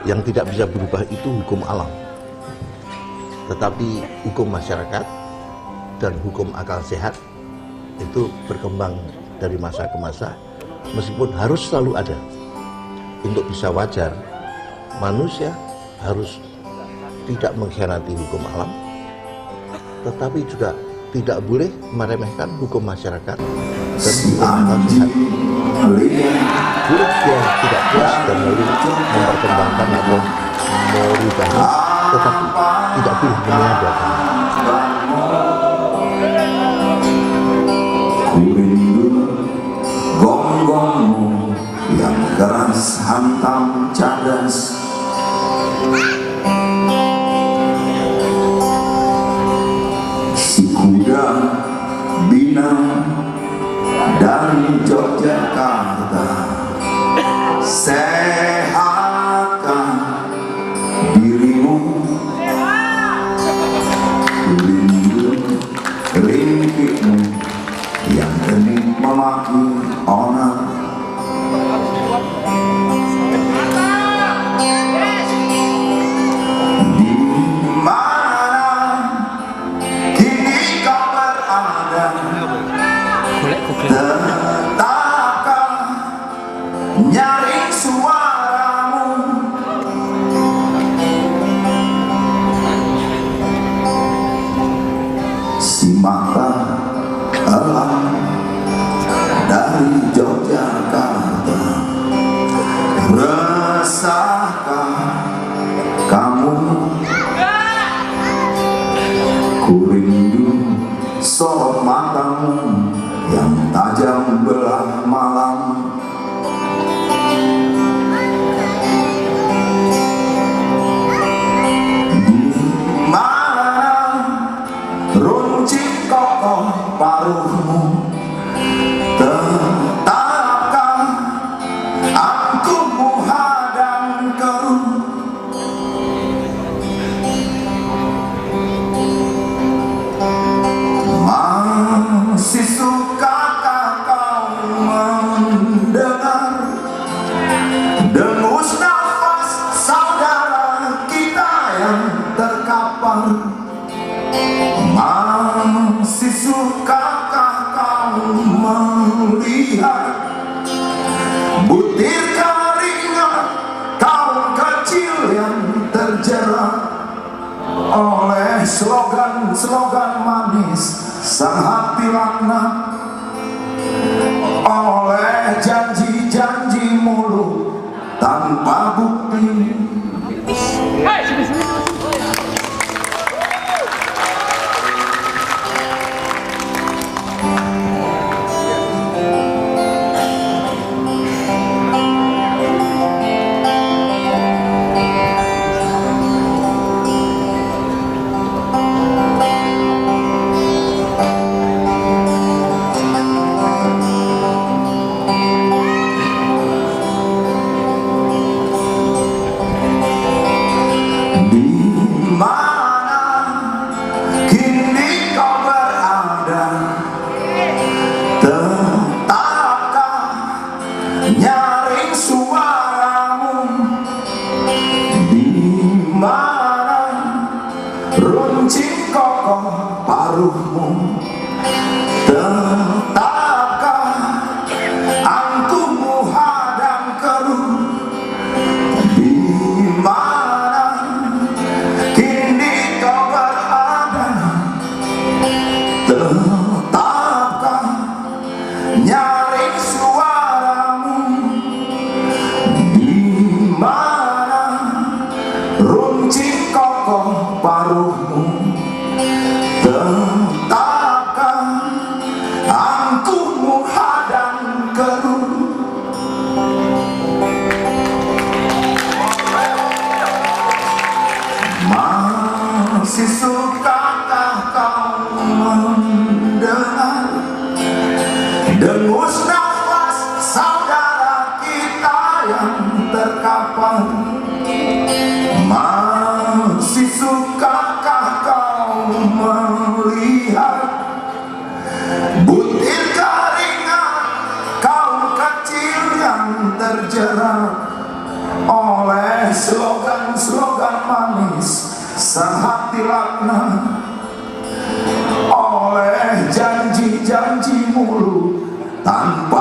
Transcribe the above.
yang tidak bisa berubah itu hukum alam, tetapi hukum masyarakat dan hukum akal sehat itu berkembang dari masa ke masa, meskipun harus selalu ada. Untuk bisa wajar, manusia harus tidak mengkhianati hukum alam, tetapi juga tidak boleh meremehkan hukum masyarakat dan hukum akal sehat. Boleh dia tidak puas dan lalu memperkembangkan atau merubahnya, tetapi tidak boleh meniadakan. Kurindu gonggongmu yang keras hantam cadas, si kuda binang dari Yogyakarta, sehatkan dirimu, rindu ringkikmu yang hening memaki orang. Di mana kini kau berada, tetapkah nyaring suaramu? Si mata elang dari Yogyakarta, resahkah kamu? Kurindu sorot matamu yang tajam belah malam. Di mana runcing kokoh paruhmu, tetapkah aku menghadang keruh? Masih sukakah kau mendengar dengus nafas saudara kita yang terkapar? Masih sukakah kau melihat butir keringat kaum kecil yang terjerat oleh slogan-slogan manis sang hati laknat, oleh janji-janji mulut tanpa bukti? Nyaring suaramu, di mana runcing kokoh paruhmu, tetapkah aku menghadang keruh? Di mana kini kau berada, tetapkah nyaring suaramu? Mana runcing kokoh paruhmu, tetapkah aku menghadang keruh? Masih sukakah kau mendengar dengus nafas saudara kita yang terkapar? Masih sukakah kau melihat butir keringat kaum kecil yang terjerat oleh slogan-slogan manis sang hati laknat, oleh janji-janji mulut tanpa